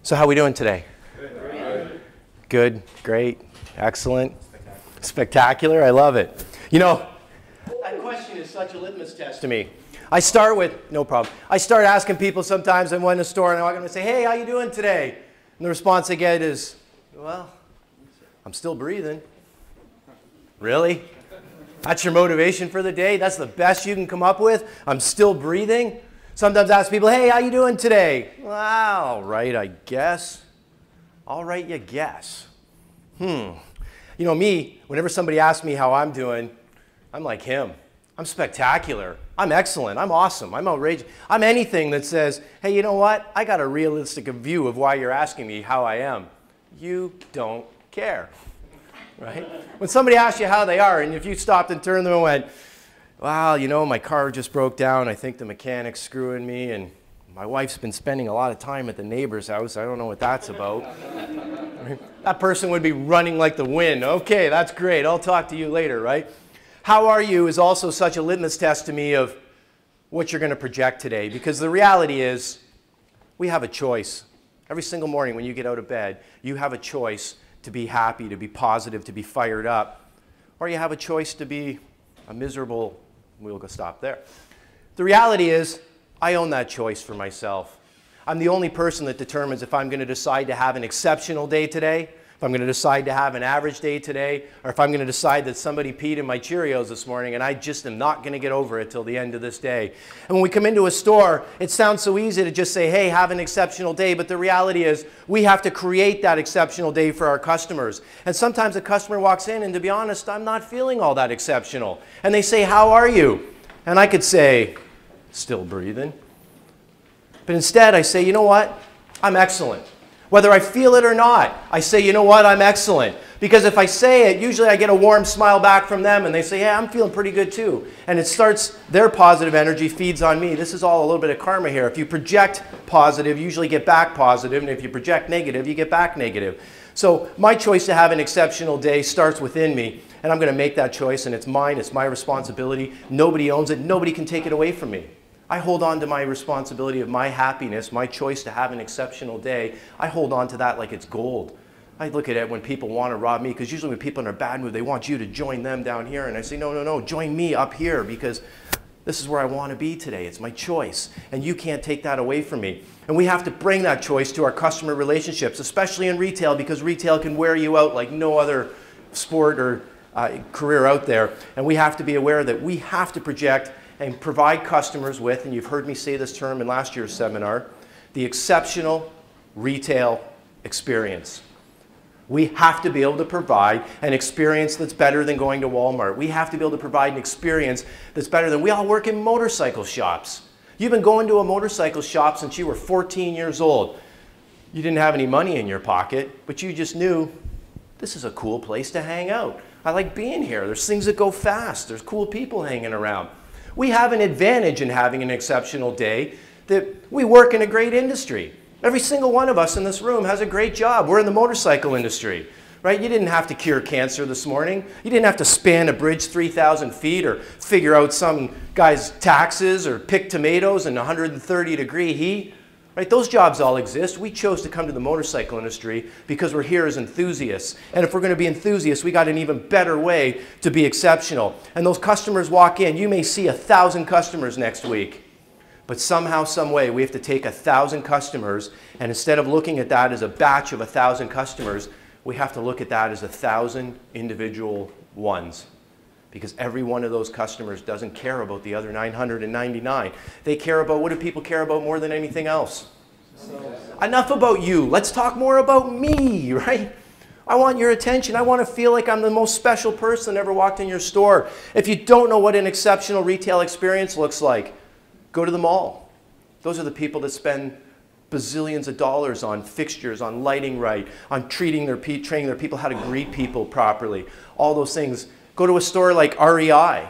So how are we doing today? Good. Good, great, excellent, spectacular. I love it. You know, that question is such a litmus test to me. I start with, no problem. I start asking people sometimes, I'm in the store and I'm going to say, hey, how you doing today? And the response I get is, well, I'm still breathing. Really? That's your motivation for the day? That's the best you can come up with? I'm still breathing? Sometimes I ask people, hey, how you doing today? Well, all right, I guess. All right, you guess. You know me, whenever somebody asks me how I'm doing, I'm like him. I'm spectacular. I'm excellent. I'm awesome. I'm outrageous. I'm anything that says, hey, you know what? I got a realistic view of why you're asking me how I am. You don't care, right? When somebody asks you how they are, and if you stopped and turned them and went, wow, you know, my car just broke down. I think the mechanic's screwing me, and my wife's been spending a lot of time at the neighbor's house. I don't know what that's about. That person would be running like the wind. Okay, that's great. I'll talk to you later, right? How are you is also such a litmus test to me of what you're going to project today, because the reality is we have a choice. Every single morning when you get out of bed, you have a choice to be happy, to be positive, to be fired up, or you have a choice to be a miserable. We'll go stop there. The reality is, I own that choice for myself. I'm the only person that determines if I'm going to decide to have an exceptional day today, if I'm going to decide to have an average day today, or if I'm going to decide that somebody peed in my Cheerios this morning and I just am not going to get over it till the end of this day. And when we come into a store, it sounds so easy to just say, hey, have an exceptional day, but the reality is we have to create that exceptional day for our customers. And sometimes a customer walks in and, to be honest, I'm not feeling all that exceptional. And they say, how are you? And I could say, still breathing. But instead I say, you know what? I'm excellent. Whether I feel it or not, I say, you know what, I'm excellent. Because if I say it, usually I get a warm smile back from them and they say, yeah, I'm feeling pretty good too. And it starts, their positive energy feeds on me. This is all a little bit of karma here. If you project positive, you usually get back positive. And if you project negative, you get back negative. So my choice to have an exceptional day starts within me. And I'm going to make that choice, and it's mine. It's my responsibility. Nobody owns it. Nobody can take it away from me. I hold on to my responsibility of my happiness, my choice to have an exceptional day. I hold on to that like it's gold. I look at it when people want to rob me, because usually when people are in a bad mood, they want you to join them down here. And I say, no, no, no, join me up here, because this is where I want to be today. It's my choice, and you can't take that away from me. And we have to bring that choice to our customer relationships, especially in retail, because retail can wear you out like no other sport or career out there. And we have to be aware that we have to project and provide customers with, and you've heard me say this term in last year's seminar, the exceptional retail experience. We have to be able to provide an experience that's better than going to Walmart. We have to be able to provide an experience that's better than, we all work in motorcycle shops. You've been going to a motorcycle shop since you were 14 years old. You didn't have any money in your pocket, but you just knew, this is a cool place to hang out. I like being here. There's things that go fast. There's cool people hanging around. We have an advantage in having an exceptional day, that we work in a great industry. Every single one of us in this room has a great job. We're in the motorcycle industry, right? You didn't have to cure cancer this morning. You didn't have to span a bridge 3,000 feet or figure out some guy's taxes or pick tomatoes in 130-degree heat. Right? Those jobs all exist. We chose to come to the motorcycle industry because we're here as enthusiasts. And if we're going to be enthusiasts, we got an even better way to be exceptional. And those customers walk in. You may see 1,000 customers next week. But somehow, some way, we have to take 1,000 customers, and instead of looking at that as a batch of 1,000 customers, we have to look at that as 1,000 individual ones. Because every one of those customers doesn't care about the other 999. They care about, what do people care about more than anything else? Enough about you. Let's talk more about me, right? I want your attention. I want to feel like I'm the most special person that ever walked in your store. If you don't know what an exceptional retail experience looks like, go to the mall. Those are the people that spend bazillions of dollars on fixtures, on lighting right, on training their people how to greet people properly, all those things. Go to a store like REI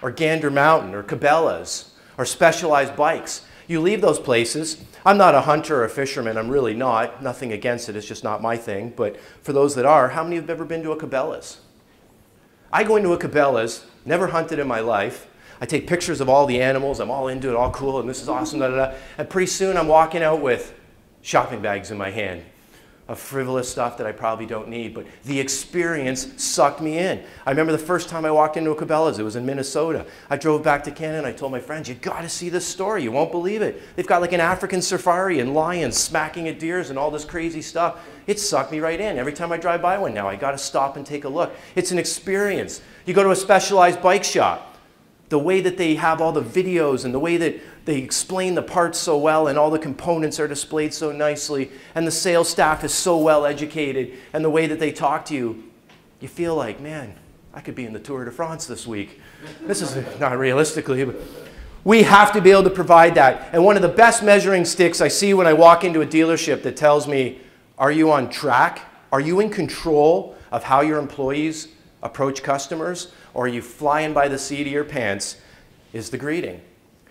or Gander Mountain or Cabela's or Specialized Bikes. You leave those places. I'm not a hunter or a fisherman. I'm really not. Nothing against it. It's just not my thing. But for those that are, how many have ever been to a Cabela's? I go into a Cabela's, never hunted in my life. I take pictures of all the animals. I'm all into it, all cool, and this is awesome, da, da, da. And pretty soon I'm walking out with shopping bags in my hand of frivolous stuff that I probably don't need, but the experience sucked me in. I remember the first time I walked into a Cabela's, it was in Minnesota. I drove back to Canada and I told my friends, you gotta see this store, you won't believe it. They've got like an African safari and lions smacking at deers and all this crazy stuff. It sucked me right in. Every time I drive by one now, I gotta stop and take a look. It's an experience. You go to a specialized bike shop, the way that they have all the videos and the way that they explain the parts so well and all the components are displayed so nicely and the sales staff is so well educated and the way that they talk to you, you feel like, man, I could be in the Tour de France this week. This is not realistically, but we have to be able to provide that. And one of the best measuring sticks I see when I walk into a dealership that tells me, are you on track? Are you in control of how your employees approach customers? Or are you flying by the seat of your pants? Is the greeting.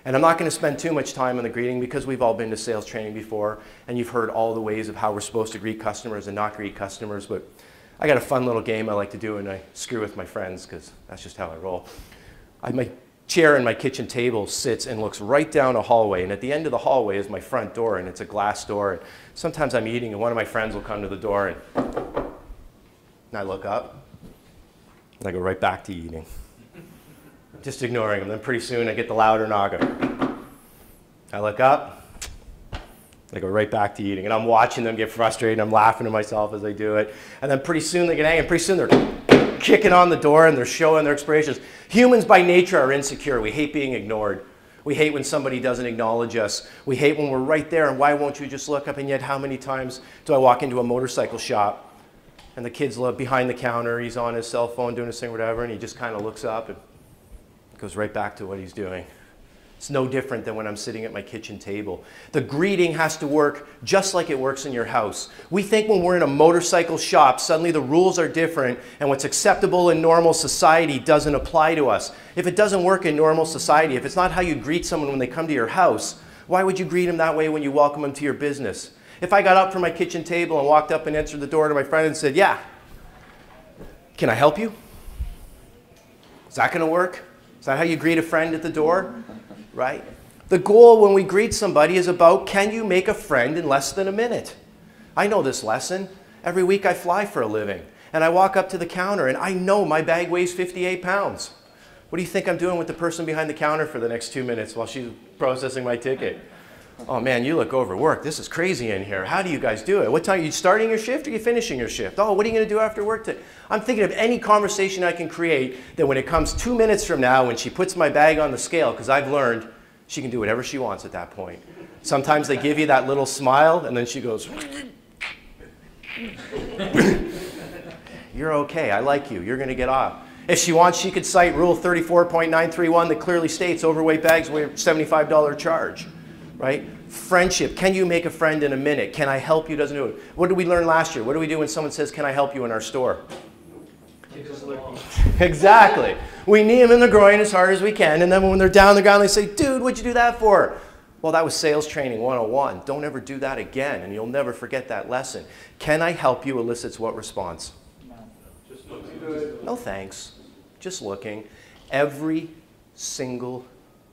And I'm not going to spend too much time on the greeting because we've all been to sales training before and you've heard all the ways of how we're supposed to greet customers and not greet customers, but I got a fun little game I like to do and I screw with my friends because that's just how I roll. My chair in my kitchen table sits and looks right down a hallway, and at the end of the hallway is my front door, and it's a glass door. And sometimes I'm eating and one of my friends will come to the door and I look up and I go right back to eating. Just ignoring them. Then pretty soon I get the louder knocker. I look up, I go right back to eating. And I'm watching them get frustrated. I'm laughing to myself as I do it. And then pretty soon they get angry. And pretty soon they're kicking on the door and they're showing their expressions. Humans by nature are insecure. We hate being ignored. We hate when somebody doesn't acknowledge us. We hate when we're right there and why won't you just look up? And yet how many times do I walk into a motorcycle shop and the kid's behind the counter, he's on his cell phone doing his thing, whatever, and he just kind of looks up and goes right back to what he's doing. It's no different than when I'm sitting at my kitchen table. The greeting has to work just like it works in your house. We think when we're in a motorcycle shop, suddenly the rules are different and what's acceptable in normal society doesn't apply to us. If it doesn't work in normal society, if it's not how you greet someone when they come to your house, why would you greet them that way when you welcome them to your business? If I got up from my kitchen table and walked up and answered the door to my friend and said, yeah, can I help you? Is that going to work? Is that how you greet a friend at the door? Right? The goal when we greet somebody is about, can you make a friend in less than a minute? I know this lesson. Every week I fly for a living. And I walk up to the counter and I know my bag weighs 58 pounds. What do you think I'm doing with the person behind the counter for the next 2 minutes while she's processing my ticket? Oh man, you look overworked. This is crazy in here. How do you guys do it? What time are you starting your shift or are you finishing your shift? Oh, what are you going to do after work today? I'm thinking of any conversation I can create that when it comes 2 minutes from now, when she puts my bag on the scale, because I've learned she can do whatever she wants at that point. Sometimes they give you that little smile and then she goes, you're okay, I like you, you're going to get off. If she wants, she could cite Rule 34.931 that clearly states overweight bags weigh $75 charge. Right? Friendship. Can you make a friend in a minute? Can I help you? Doesn't do it. What did we learn last year? What do we do when someone says, can I help you in our store? Exactly. We knee them in the groin as hard as we can, and then when they're down the ground, they say, dude, what'd you do that for? Well, that was sales training 101. Don't ever do that again, and you'll never forget that lesson. Can I help you elicits what response? No. Just looking good. No thanks. Just looking. Every single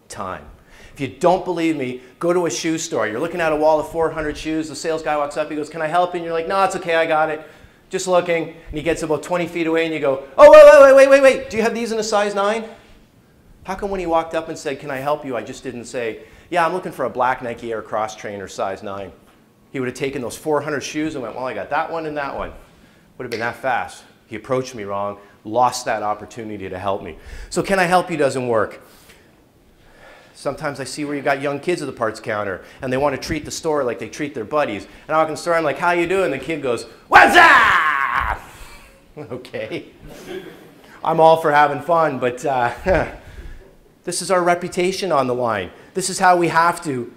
time. If you don't believe me, go to a shoe store. You're looking at a wall of 400 shoes. The sales guy walks up. He goes, can I help you? And you're like, no, it's okay. I got it. Just looking. And he gets about 20 feet away and you go, oh, wait. Do you have these in a size 9? How come when he walked up and said, can I help you, I just didn't say, yeah, I'm looking for a black Nike Air Cross Trainer size 9. He would have taken those 400 shoes and went, well, I got that one and that one. Would have been that fast. He approached me wrong, lost that opportunity to help me. So can I help you doesn't work. Sometimes I see where you got young kids at the parts counter and they want to treat the store like they treat their buddies. And I walk in the store, I'm like, how you doing? The kid goes, what's up? Okay. I'm all for having fun, but this is our reputation on the line. This is how we have to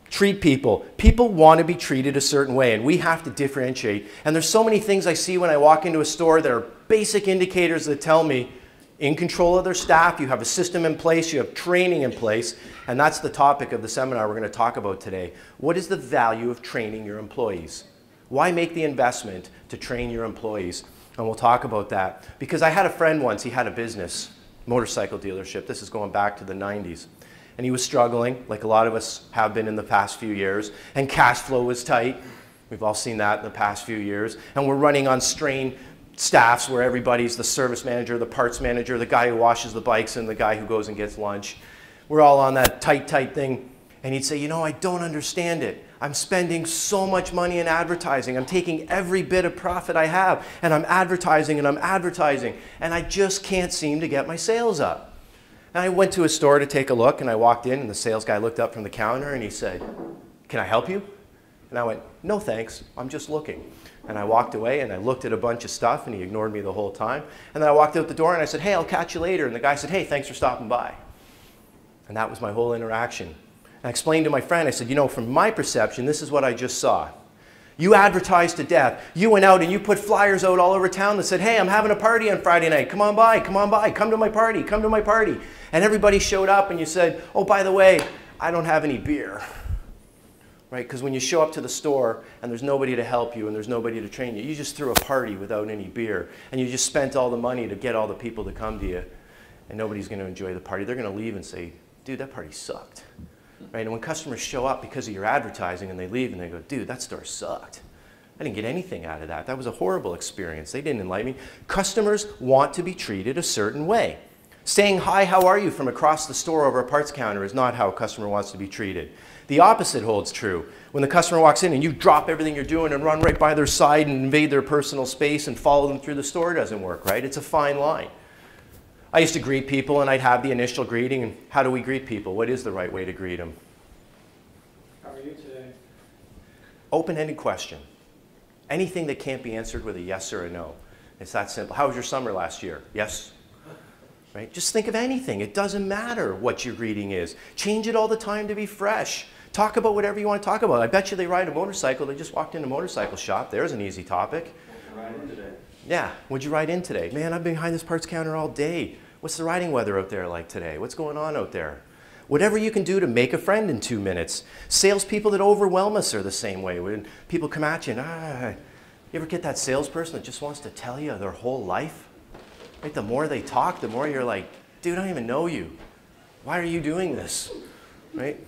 treat people. People want to be treated a certain way, and we have to differentiate. And there's so many things I see when I walk into a store that are basic indicators that tell me in control of their staff, you have a system in place, you have training in place, and that's the topic of the seminar we're going to talk about today. What is the value of training your employees? Why make the investment to train your employees? And we'll talk about that. Because I had a friend once, he had a business, motorcycle dealership. This is going back to the 90s. and he was struggling, like a lot of us have been in the past few years, and cash flow was tight. We've all seen that in the past few years, and we're running on strained staffs where everybody's the service manager, the parts manager, the guy who washes the bikes, and the guy who goes and gets lunch. We're all on that tight thing, and he'd say, you know, I don't understand it. I'm spending so much money in advertising. I'm taking every bit of profit I have, and I'm advertising, and I just can't seem to get my sales up. And I went to a store to take a look, and I walked in, and the sales guy looked up from the counter, and he said, can I help you? And I went, no thanks, I'm just looking. And I walked away, and I looked at a bunch of stuff, and he ignored me the whole time. And then I walked out the door, and I said, hey, I'll catch you later. And the guy said, hey, thanks for stopping by. And that was my whole interaction. And I explained to my friend, I said, you know, from my perception, this is what I just saw. You advertised to death. You went out and you put flyers out all over town that said, hey, I'm having a party on Friday night. Come on by, come to my party, come to my party. And everybody showed up and you said, oh, by the way, I don't have any beer. Right? Because when you show up to the store and there's nobody to help you and there's nobody to train you, you just threw a party without any beer. And you just spent all the money to get all the people to come to you. And nobody's going to enjoy the party. They're going to leave and say, dude, that party sucked. Right? And when customers show up because of your advertising and they leave and they go, dude, that store sucked. I didn't get anything out of that. That was a horrible experience. They didn't enlighten me. Customers want to be treated a certain way. Saying, hi, how are you from across the store over a parts counter is not how a customer wants to be treated. The opposite holds true. When the customer walks in and you drop everything you're doing and run right by their side and invade their personal space and follow them through the store, it doesn't work, right? It's a fine line. I used to greet people and I'd have the initial greeting. And how do we greet people? What is the right way to greet them? How are you today? Open-ended question. Anything that can't be answered with a yes or a no. It's that simple. How was your summer last year? Yes? Right? Just think of anything. It doesn't matter what your greeting is. Change it all the time to be fresh. Talk about whatever you want to talk about. I bet you they ride a motorcycle. They just walked in a motorcycle shop. There's an easy topic. Yeah, what'd you ride in today? Man, I've been behind this parts counter all day. What's the riding weather out there like today? What's going on out there? Whatever you can do to make a friend in 2 minutes. Salespeople that overwhelm us are the same way. When people come at you and, you ever get that salesperson that just wants to tell you their whole life? Right? The more they talk, the more you're like, dude, I don't even know you. Why are you doing this? Right?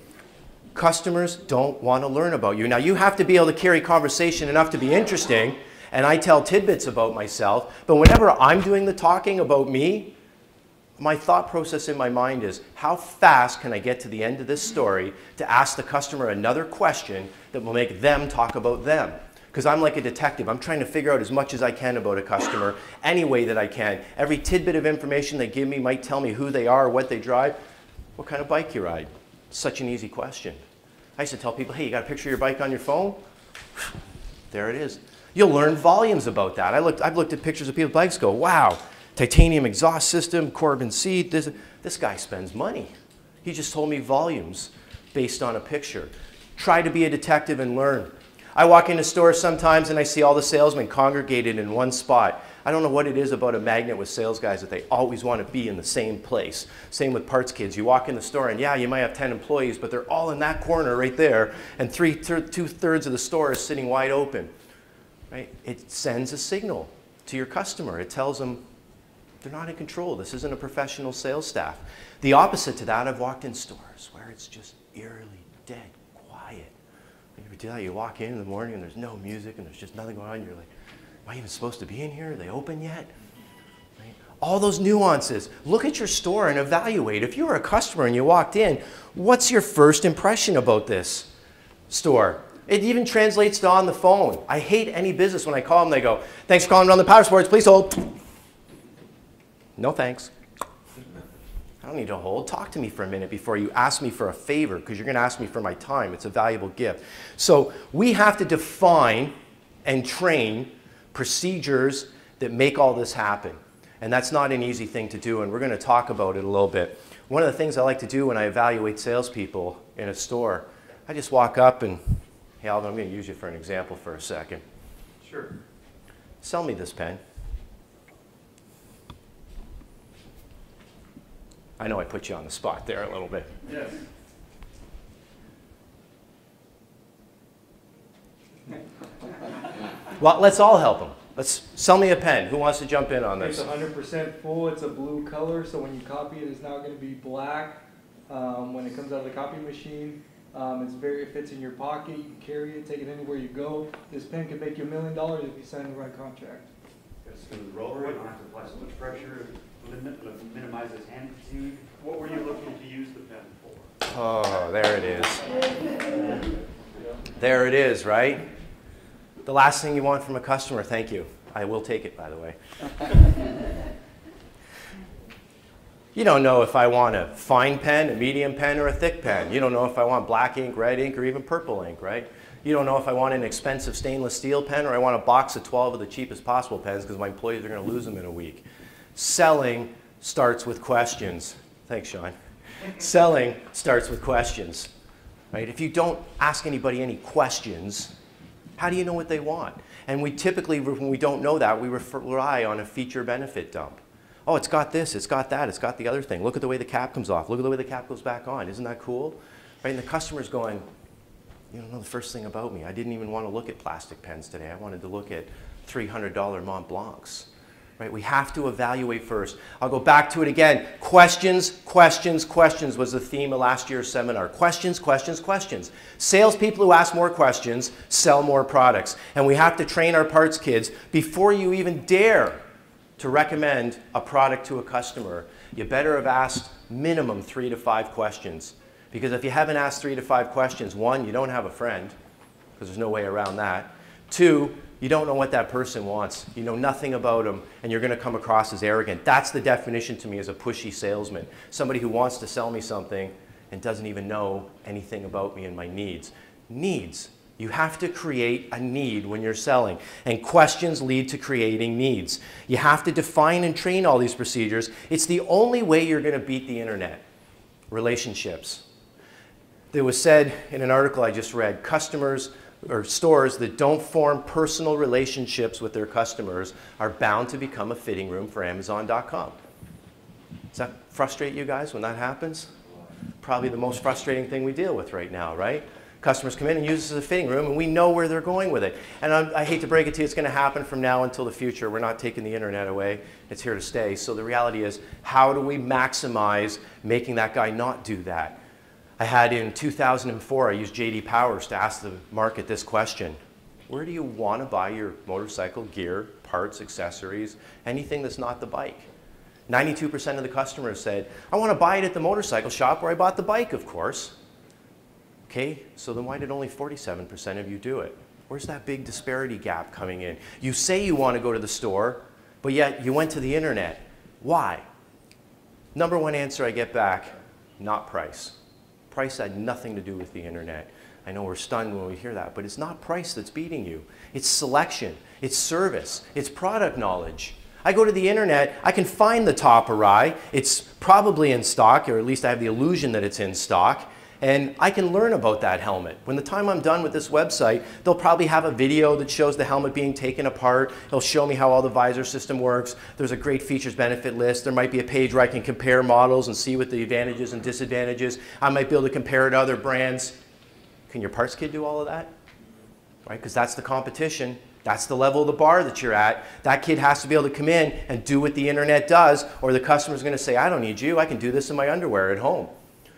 Customers don't want to learn about you. Now, you have to be able to carry conversation enough to be interesting, and I tell tidbits about myself, but whenever I'm doing the talking about me, my thought process in my mind is, how fast can I get to the end of this story to ask the customer another question that will make them talk about them? Because I'm like a detective. I'm trying to figure out as much as I can about a customer, any way that I can. Every tidbit of information they give me might tell me who they are, what they drive, what kind of bike you ride. Such an easy question. I used to tell people, hey, you got a picture of your bike on your phone? There it is. You'll learn volumes about that. I've looked at pictures of people's bikes, go, wow, titanium exhaust system, Corbin seat. This guy spends money. He just told me volumes based on a picture. Try to be a detective and learn. I walk into stores sometimes and I see all the salesmen congregated in one spot. I don't know what it is about a magnet with sales guys that they always want to be in the same place. Same with parts kids. You walk in the store and yeah, you might have 10 employees, but they're all in that corner right there, and two-thirds of the store is sitting wide open. Right? It sends a signal to your customer. It tells them they're not in control. This isn't a professional sales staff. The opposite to that, I've walked in stores where it's just eerily dead quiet. You ever do that? You walk in the morning and there's no music and there's just nothing going on. You're like, am I even supposed to be in here? Are they open yet? Right? All those nuances. Look at your store and evaluate. If you were a customer and you walked in, what's your first impression about this store? It even translates to on the phone. I hate any business when I call them, they go, thanks for calling on the power sports, please hold. No thanks. I don't need to hold. Talk to me for a minute before you ask me for a favor, because you're going to ask me for my time. It's a valuable gift. So we have to define and train procedures that make all this happen. And that's not an easy thing to do, and we're going to talk about it a little bit. One of the things I like to do when I evaluate salespeople in a store, I just walk up and, hey, Alvin, I'm going to use you for an example for a second. Sure. Sell me this pen. I know I put you on the spot there a little bit. Yes. Well, let's all help them. Let's sell me a pen. Who wants to jump in on It's this? 100% full. It's a blue color, so when you copy it, it's now going to be black. When it comes out of the copy machine, it fits in your pocket. You can carry it, take it anywhere you go. This pen can make you $1 million if you sign the right contract. It's a smooth roller. You don't have to apply so much pressure. Minimizes hand fatigue. What were you looking to use the pen for? Oh, there it is. There it is, right? The last thing you want from a customer, thank you. I will take it, by the way. You don't know if I want a fine pen, a medium pen, or a thick pen. You don't know if I want black ink, red ink, or even purple ink, right? You don't know if I want an expensive stainless steel pen or I want a box of 12 of the cheapest possible pens because my employees are going to lose them in a week. Selling starts with questions. Thanks, Sean. Selling starts with questions, right? If you don't ask anybody any questions, how do you know what they want? And we typically, when we don't know that, we rely on a feature benefit dump. Oh, it's got this, it's got that, it's got the other thing. Look at the way the cap comes off. Look at the way the cap goes back on. Isn't that cool? Right? And the customer's going, you don't know the first thing about me. I didn't even want to look at plastic pens today. I wanted to look at $300 Mont Blancs. Right? We have to evaluate first. I'll go back to it again. Questions, questions, questions was the theme of last year's seminar. Questions, questions, questions. Salespeople who ask more questions sell more products. And we have to train our parts kids before you even dare to recommend a product to a customer. You better have asked minimum 3 to 5 questions. Because if you haven't asked 3 to 5 questions, 1, you don't have a friend, because there's no way around that. 2, you don't know what that person wants. You know nothing about them, and you're going to come across as arrogant. That's the definition to me as a pushy salesman. Somebody who wants to sell me something and doesn't even know anything about me and my needs. Needs. You have to create a need when you're selling, and questions lead to creating needs. You have to define and train all these procedures. It's the only way you're going to beat the internet. Relationships. It was said in an article I just read, customers or stores that don't form personal relationships with their customers are bound to become a fitting room for Amazon.com. Does that frustrate you guys when that happens? Probably the most frustrating thing we deal with right now, right? Customers come in and use this as a fitting room, and we know where they're going with it. And I hate to break it to you, it's going to happen from now until the future. We're not taking the internet away. It's here to stay. So the reality is, how do we maximize making that guy not do that? I had in 2004, I used J.D. Powers to ask the market this question. Where do you want to buy your motorcycle gear, parts, accessories, anything that's not the bike? 92% of the customers said, I want to buy it at the motorcycle shop where I bought the bike, of course. Okay, so then why did only 47% of you do it? Where's that big disparity gap coming in? You say you want to go to the store, but yet you went to the internet. Why? Number one answer I get back, not price. Price had nothing to do with the internet. I know we're stunned when we hear that, but it's not price that's beating you. It's selection, it's service, it's product knowledge. I go to the internet, I can find the top Arai. It's probably in stock, or at least I have the illusion that it's in stock. And I can learn about that helmet. When the time I'm done with this website, they'll probably have a video that shows the helmet being taken apart. It'll show me how all the visor system works. There's a great features benefit list. There might be a page where I can compare models and see what the advantages and disadvantages. I might be able to compare it to other brands. Can your parts kid do all of that? Right? Because that's the competition. That's the level of the bar that you're at. That kid has to be able to come in and do what the internet does, or the customer's going to say, I don't need you. I can do this in my underwear at home.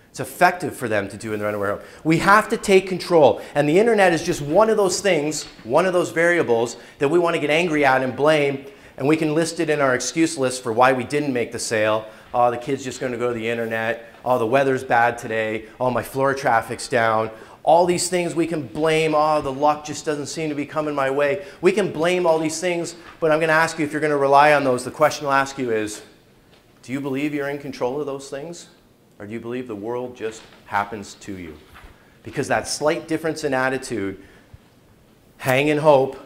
It's effective for them to do in their underwear. We have to take control. And the internet is just one of those things, one of those variables that we want to get angry at and blame. And we can list it in our excuse list for why we didn't make the sale. Oh, the kid's just going to go to the internet. Oh, the weather's bad today. Oh, my floor traffic's down. All these things we can blame. Oh, the luck just doesn't seem to be coming my way. We can blame all these things, but I'm going to ask you if you're going to rely on those. The question I'll ask you is, do you believe you're in control of those things? Or do you believe the world just happens to you? Because that slight difference in attitude, hang in hope,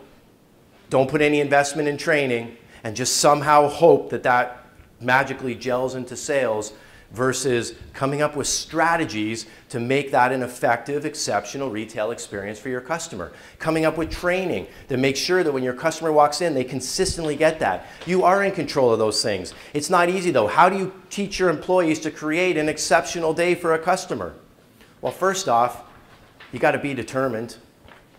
don't put any investment in training, and just somehow hope that that magically gels into sales, versus coming up with strategies to make that an effective, exceptional retail experience for your customer. Coming up with training to make sure that when your customer walks in, they consistently get that. You are in control of those things. It's not easy though. How do you teach your employees to create an exceptional day for a customer? Well, first off, you got to be determined.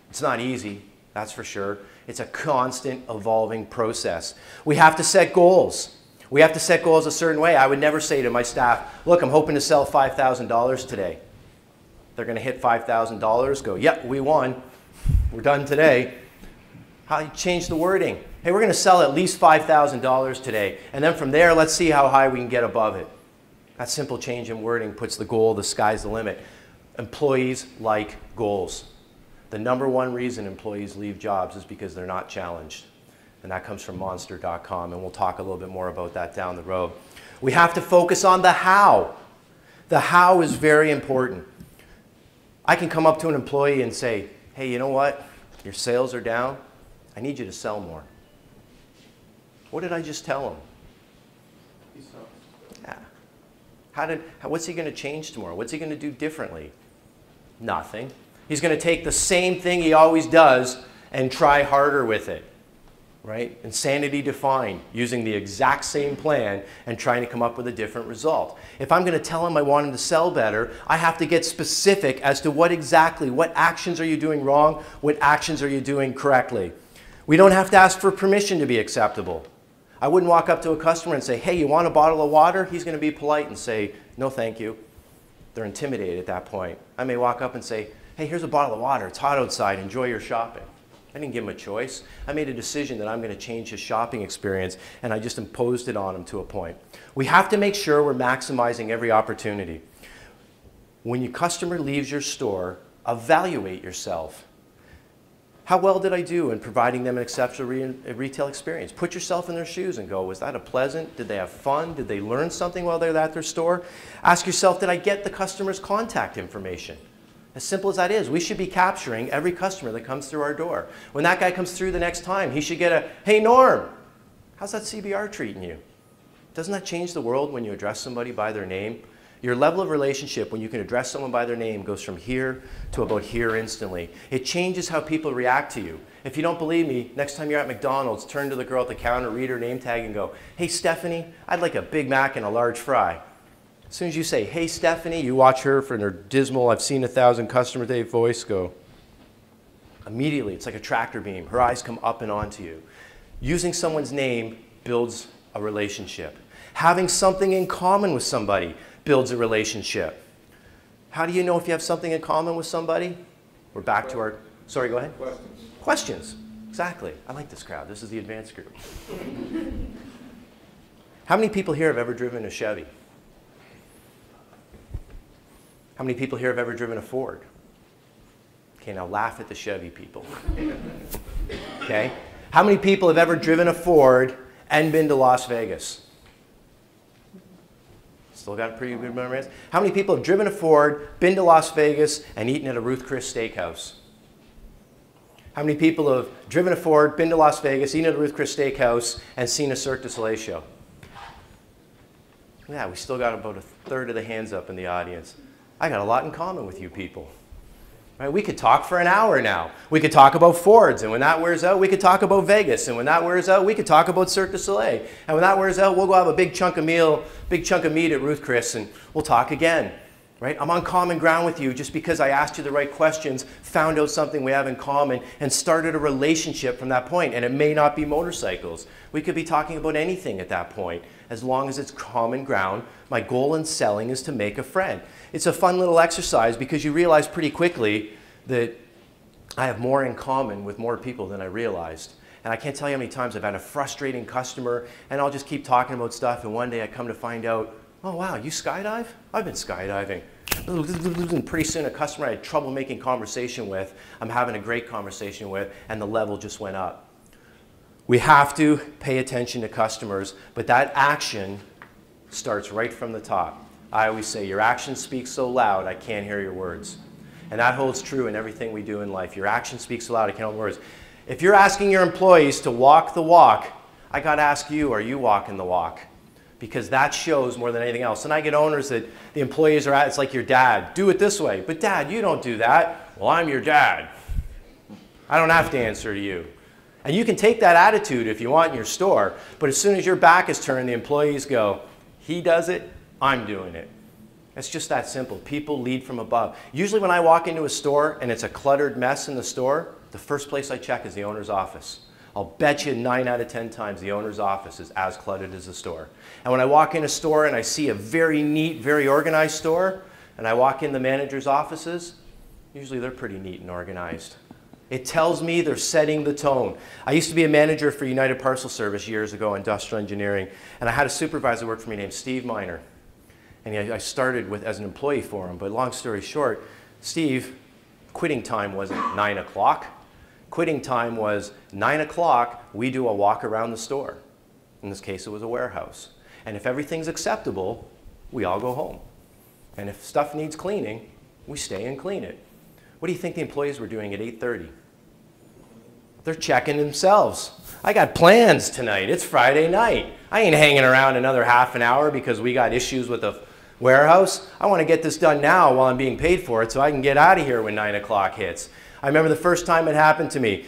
It's not easy, that's for sure. It's a constant evolving process. We have to set goals. We have to set goals a certain way. I would never say to my staff, look, I'm hoping to sell $5,000 today. They're going to hit $5,000, go, yep, we won. We're done today. How do you change the wording? Hey, we're going to sell at least $5,000 today. And then from there, let's see how high we can get above it. That simple change in wording puts the goal, the sky's the limit. Employees like goals. The #1 reason employees leave jobs is because they're not challenged. And that comes from monster.com, and we'll talk a little bit more about that down the road. We have to focus on the how. The how is very important. I can come up to an employee and say, hey, you know what? Your sales are down. I need you to sell more. What did I just tell him? Yeah. What's he going to change tomorrow? What's he going to do differently? Nothing. He's going to take the same thing he always does and try harder with it. Right? Insanity defined, using the exact same plan and trying to come up with a different result. If I'm going to tell him I want him to sell better, I have to get specific as to what actions are you doing wrong, what actions are you doing correctly. We don't have to ask for permission to be acceptable. I wouldn't walk up to a customer and say, hey, you want a bottle of water? He's going to be polite and say, no, thank you. They're intimidated at that point. I may walk up and say, hey, here's a bottle of water. It's hot outside. Enjoy your shopping. I didn't give him a choice. I made a decision that I'm going to change his shopping experience, and I just imposed it on him to a point. We have to make sure we're maximizing every opportunity. When your customer leaves your store, evaluate yourself. How well did I do in providing them an exceptional retail experience? Put yourself in their shoes and go, was that a pleasant? Did they have fun? Did they learn something while they're at their store? Ask yourself, did I get the customer's contact information? As simple as that is, we should be capturing every customer that comes through our door. When that guy comes through the next time, he should get a, hey Norm, how's that CBR treating you? Doesn't that change the world when you address somebody by their name? Your level of relationship when you can address someone by their name goes from here to about here instantly. It changes how people react to you. If you don't believe me, next time you're at McDonald's, turn to the girl at the counter, read her name tag and go, hey Stephanie, I'd like a Big Mac and a large fry. As soon as you say, hey Stephanie, you watch her for her dismal, I've seen 1,000 customer day voice go. Immediately, it's like a tractor beam. Her eyes come up and onto you. Using someone's name builds a relationship. Having something in common with somebody builds a relationship. How do you know if you have something in common with somebody? We're back to our, sorry, go ahead. Questions. Exactly. I like this crowd. This is the advanced group. How many people here have ever driven a Chevy? How many people here have ever driven a Ford? Okay, now laugh at the Chevy people. Okay? How many people have ever driven a Ford and been to Las Vegas? Still got a pretty good memory. How many people have driven a Ford, been to Las Vegas, and eaten at a Ruth Chris Steakhouse? How many people have driven a Ford, been to Las Vegas, eaten at a Ruth Chris Steakhouse, and seen a Cirque du Soleil show? Yeah, we still got about 1/3 of the hands up in the audience. I got a lot in common with you people. Right? We could talk for an hour now. We could talk about Fords, and when that wears out, we could talk about Vegas, and when that wears out, we could talk about Cirque du Soleil. And when that wears out, we'll go have a big chunk of meat at Ruth Chris, and we'll talk again. Right? I'm on common ground with you just because I asked you the right questions, found out something we have in common, and started a relationship from that point. And it may not be motorcycles. We could be talking about anything at that point, as long as it's common ground. My goal in selling is to make a friend. It's a fun little exercise because you realize pretty quickly that I have more in common with more people than I realized. And I can't tell you how many times I've had a frustrating customer and I'll just keep talking about stuff, and one day I come to find out, oh wow, you skydive? I've been skydiving. And pretty soon a customer I had trouble making conversation with, I'm having a great conversation with, and the level just went up. We have to pay attention to customers, but that action starts right from the top. I always say, your actions speak so loud, I can't hear your words. And that holds true in everything we do in life. Your action speaks so loud, I can't hear your words. If you're asking your employees to walk the walk, I got to ask you, are you walking the walk? Because that shows more than anything else. And I get owners that the employees are at, it's like your dad. Do it this way. But Dad, you don't do that. Well, I'm your dad. I don't have to answer to you. And you can take that attitude if you want in your store, but as soon as your back is turned, the employees go, he does it, I'm doing it. It's just that simple. People lead from above. Usually when I walk into a store and it's a cluttered mess in the store, the first place I check is the owner's office. I'll bet you 9 out of 10 times the owner's office is as cluttered as the store. And when I walk in a store and I see a very neat, very organized store, and I walk in the manager's offices, usually they're pretty neat and organized. It tells me they're setting the tone. I used to be a manager for United Parcel Service years ago, industrial engineering, and I had a supervisor work for me named Steve Miner. And I started as an employee for him, but long story short, Steve, quitting time wasn't 9 o'clock. Quitting time was 9 o'clock, we do a walk around the store. In this case, it was a warehouse. And if everything's acceptable, we all go home. And if stuff needs cleaning, we stay and clean it. What do you think the employees were doing at 8:30? They're checking themselves. I got plans tonight. It's Friday night. I ain't hanging around another half an hour because we got issues with the warehouse. I want to get this done now while I'm being paid for it so I can get out of here when 9 o'clock hits. I remember the first time it happened to me,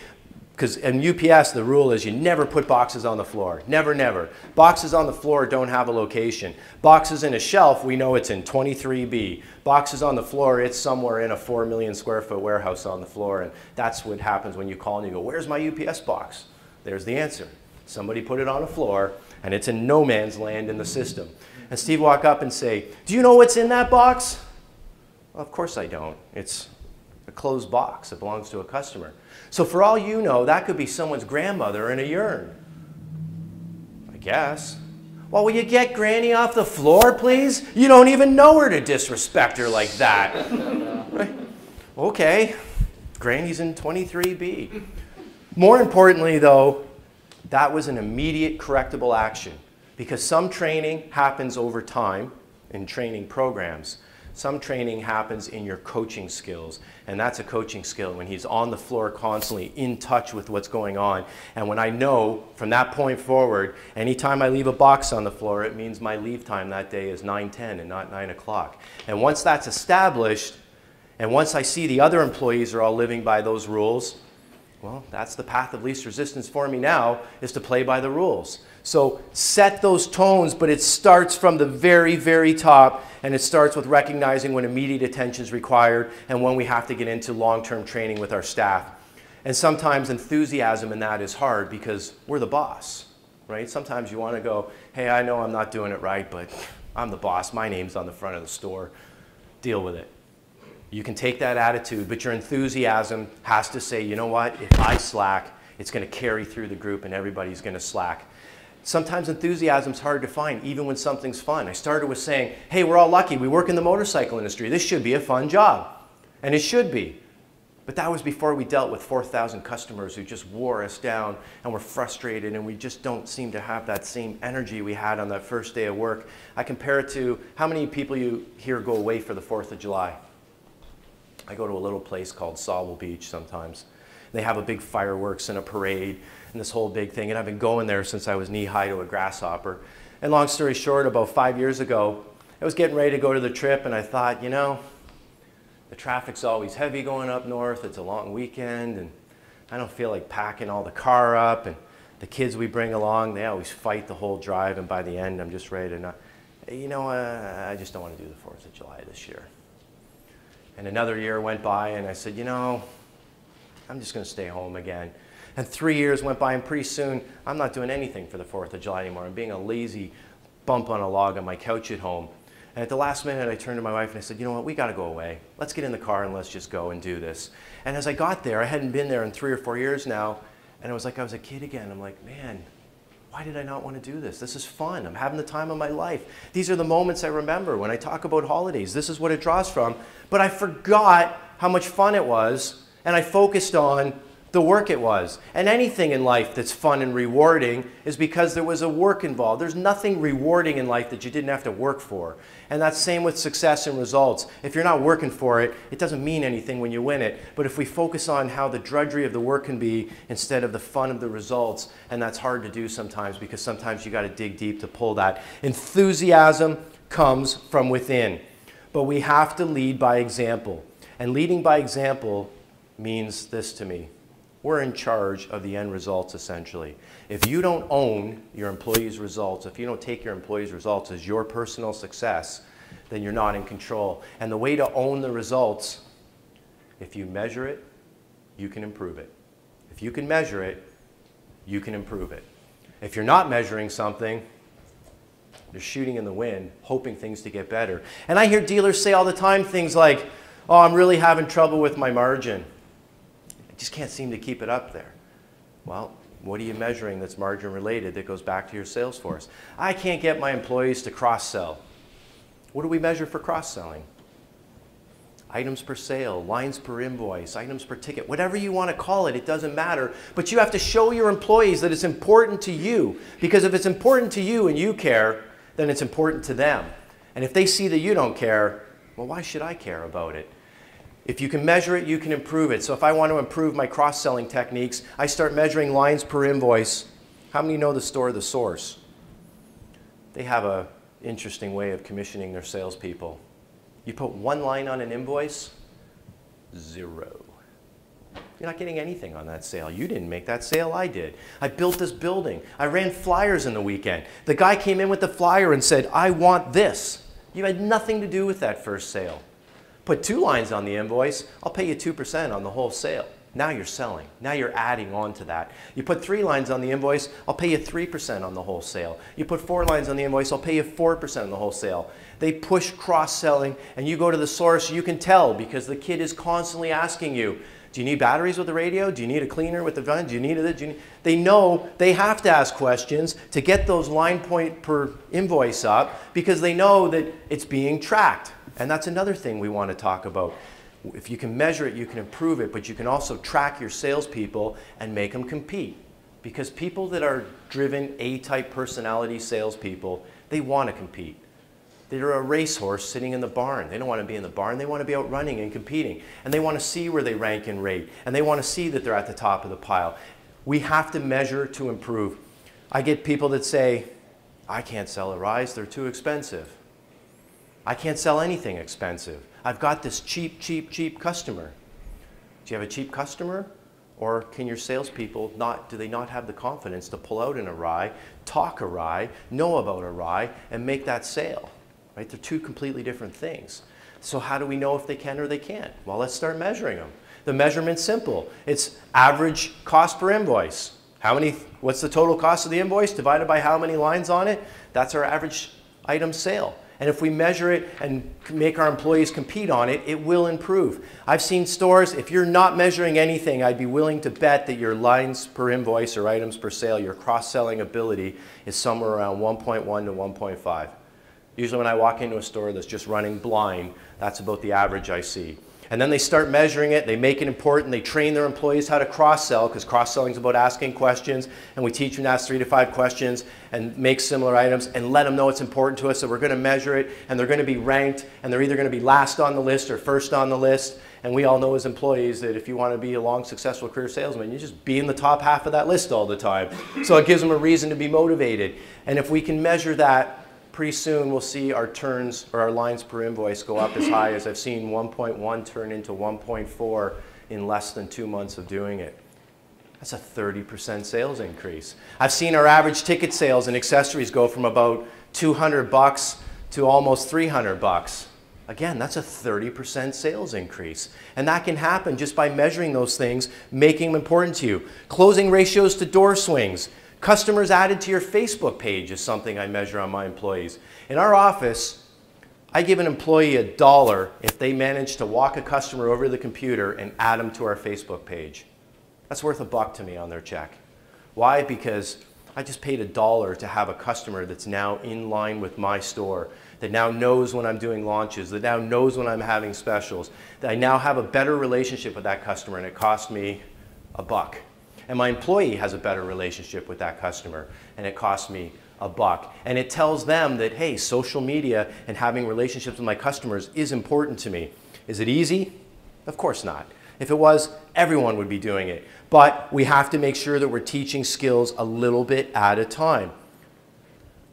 because in UPS the rule is you never put boxes on the floor. Never, never. Boxes on the floor don't have a location. Boxes in a shelf, we know it's in 23B. Boxes on the floor, it's somewhere in a 4 million square foot warehouse on the floor, and that's what happens when you call and you go, where's my UPS box? There's the answer. Somebody put it on a floor, and it's in no man's land in the system. And Steve walk up and say, do you know what's in that box? Well, of course I don't. It's a closed box. It belongs to a customer. So for all you know, that could be someone's grandmother in a urn. I guess. Well, will you get Granny off the floor, please? You don't even know her to disrespect her like that. Right? Okay. Granny's in 23B. More importantly, though, that was an immediate correctable action, because some training happens over time in training programs. Some training happens in your coaching skills, and that's a coaching skill when he's on the floor constantly in touch with what's going on. And when I know from that point forward, anytime I leave a box on the floor, it means my leave time that day is 9:10 and not 9 o'clock. And once that's established, and once I see the other employees are all living by those rules, well, that's the path of least resistance for me now, is to play by the rules. So set those tones, but it starts from the very, very top, and it starts with recognizing when immediate attention is required and when we have to get into long-term training with our staff. And sometimes enthusiasm in that is hard because we're the boss, right? Sometimes you want to go, hey, I know I'm not doing it right, but I'm the boss. My name's on the front of the store. Deal with it. You can take that attitude, but your enthusiasm has to say, you know what, if I slack, it's going to carry through the group and everybody's going to slack. Sometimes enthusiasm's hard to find, even when something's fun. I started with saying, hey, we're all lucky. We work in the motorcycle industry. This should be a fun job. And it should be. But that was before we dealt with 4,000 customers who just wore us down and were frustrated, and we just don't seem to have that same energy we had on that first day of work. I compare it to how many people you hear go away for the 4th of July. I go to a little place called Sawwell Beach sometimes. They have a big fireworks and a parade and this whole big thing. And I've been going there since I was knee-high to a grasshopper. And long story short, about 5 years ago, I was getting ready to go to the trip, and I thought, you know, the traffic's always heavy going up north. It's a long weekend, and I don't feel like packing all the car up. And the kids we bring along, they always fight the whole drive. And by the end, I'm just ready to not, you know, I just don't want to do the 4th of July this year. And another year went by, and I said, you know, I'm just going to stay home again. And 3 years went by, and pretty soon, I'm not doing anything for the 4th of July anymore. I'm being a lazy bump on a log on my couch at home. And at the last minute, I turned to my wife and I said, you know what, we got to go away. Let's get in the car and let's just go and do this. And as I got there, I hadn't been there in 3 or 4 years now, and it was like I was a kid again. I'm like, man, why did I not want to do this? This is fun. I'm having the time of my life. These are the moments I remember when I talk about holidays. This is what it draws from. But I forgot how much fun it was, and I focused on the work it was. And anything in life that's fun and rewarding is because there was a work involved. There's nothing rewarding in life that you didn't have to work for. And that's the same with success and results. If you're not working for it, it doesn't mean anything when you win it. But if we focus on how the drudgery of the work can be instead of the fun of the results, and that's hard to do sometimes because sometimes you got to dig deep to pull that. Enthusiasm comes from within. But we have to lead by example. And leading by example means this to me. We're in charge of the end results, essentially. If you don't own your employees' results, if you don't take your employees' results as your personal success, then you're not in control. And the way to own the results, if you measure it, you can improve it. If you can measure it, you can improve it. If you're not measuring something, you're shooting in the wind, hoping things to get better. And I hear dealers say all the time things like, oh, I'm really having trouble with my margin. I just can't seem to keep it up there. Well, what are you measuring that's margin related that goes back to your sales force? I can't get my employees to cross-sell. What do we measure for cross-selling? Items per sale, lines per invoice, items per ticket, whatever you want to call it, it doesn't matter. But you have to show your employees that it's important to you. Because if it's important to you and you care, then it's important to them. And if they see that you don't care, well, why should I care about it? If you can measure it, you can improve it. So if I want to improve my cross-selling techniques, I start measuring lines per invoice. How many know the store The Source? They have an interesting way of commissioning their salespeople. You put one line on an invoice, 0. You're not getting anything on that sale. You didn't make that sale, I did. I built this building. I ran flyers in the weekend. The guy came in with the flyer and said, I want this. You had nothing to do with that first sale. Put 2 lines on the invoice, I'll pay you 2% on the whole sale. Now you're selling. Now you're adding on to that. You put 3 lines on the invoice, I'll pay you 3% on the whole sale. You put 4 lines on the invoice, I'll pay you 4% on the whole sale. They push cross-selling, and you go to The Source, you can tell because the kid is constantly asking you, do you need batteries with the radio? Do you need a cleaner with the gun? Do you need it? They know they have to ask questions to get those line point per invoice up because they know that it's being tracked. And that's another thing we want to talk about. If you can measure it, you can improve it, but you can also track your salespeople and make them compete. Because people that are driven A-type personality salespeople, they want to compete. They're a racehorse sitting in the barn. They don't want to be in the barn. They want to be out running and competing. And they want to see where they rank and rate. And they want to see that they're at the top of the pile. We have to measure to improve. I get people that say, I can't sell a rise. They're too expensive. I can't sell anything expensive. I've got this cheap, cheap, cheap customer. Do you have a cheap customer? Or can your salespeople do they not have the confidence to pull out an array, talk array, know about array, and make that sale? Right? They're 2 completely different things. So how do we know if they can or they can't? Well, let's start measuring them. The measurement's simple. It's average cost per invoice. What's the total cost of the invoice divided by how many lines on it? That's our average item sale. And if we measure it and make our employees compete on it, it will improve. I've seen stores, if you're not measuring anything, I'd be willing to bet that your lines per invoice or items per sale, your cross-selling ability is somewhere around 1.1 to 1.5. Usually when I walk into a store that's just running blind, that's about the average I see. And then they start measuring it, they make it important, they train their employees how to cross-sell, because cross-selling is about asking questions, and we teach them to ask 3 to 5 questions and make similar items and let them know it's important to us, so we're going to measure it, and they're going to be ranked, and they're either going to be last on the list or first on the list. And we all know as employees that if you want to be a long, successful career salesman, you just be in the top half of that list all the time. So it gives them a reason to be motivated. And if we can measure that, pretty soon we'll see our turns or our lines per invoice go up as high as I've seen 1.1 turn into 1.4 in less than 2 months of doing it. That's a 30% sales increase. I've seen our average ticket sales and accessories go from about $200 to almost $300. Again, that's a 30% sales increase. And that can happen just by measuring those things, making them important to you. Closing ratios to door swings. Customers added to your Facebook page is something I measure on my employees. In our office, I give an employee $1 if they manage to walk a customer over to the computer and add them to our Facebook page. That's worth $1 to me on their check. Why? Because I just paid $1 to have a customer that's now in line with my store, that now knows when I'm doing launches, that now knows when I'm having specials, that I now have a better relationship with that customer, and it cost me $1. And my employee has a better relationship with that customer, and it costs me $1. And it tells them that, hey, social media and having relationships with my customers is important to me. Is it easy? Of course not. If it was, everyone would be doing it. But we have to make sure that we're teaching skills a little bit at a time.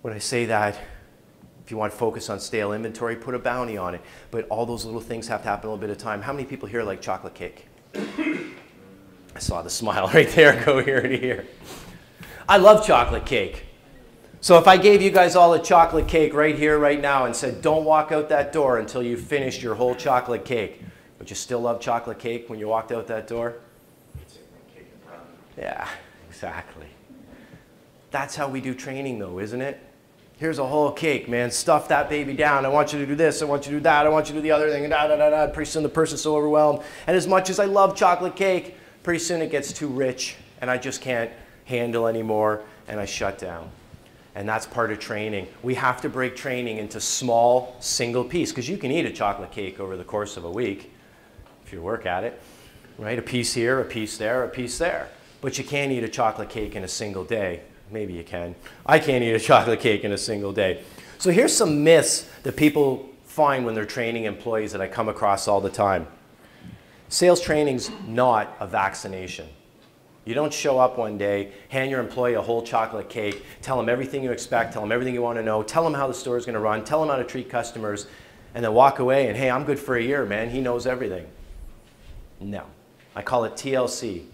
When I say that, if you want to focus on stale inventory, put a bounty on it. But all those little things have to happen a little bit at a time. How many people here like chocolate cake? I saw the smile right there go ear to ear. I love chocolate cake. So if I gave you guys all a chocolate cake right here, right now, and said, don't walk out that door until you've finished your whole chocolate cake, would you still love chocolate cake when you walked out that door? Yeah, exactly. That's how we do training though, isn't it? Here's a whole cake, man. Stuff that baby down. I want you to do this. I want you to do that. I want you to do the other thing. And da, da, da, da. Pretty soon the person's so overwhelmed. And as much as I love chocolate cake, pretty soon it gets too rich and I just can't handle anymore and I shut down. And that's part of training. We have to break training into small, single piece, because you can eat a chocolate cake over the course of a week if you work at it, right? A piece here, a piece there, a piece there. But you can't eat a chocolate cake in a single day. Maybe you can. I can't eat a chocolate cake in a single day. So here's some myths that people find when they're training employees that I come across all the time. Sales training's not a vaccination. You don't show up one day, hand your employee a whole chocolate cake, tell them everything you expect, tell them everything you want to know, tell them how the store is going to run, tell them how to treat customers, and then walk away and, hey, I'm good for a year, man. He knows everything. No. I call it TLC.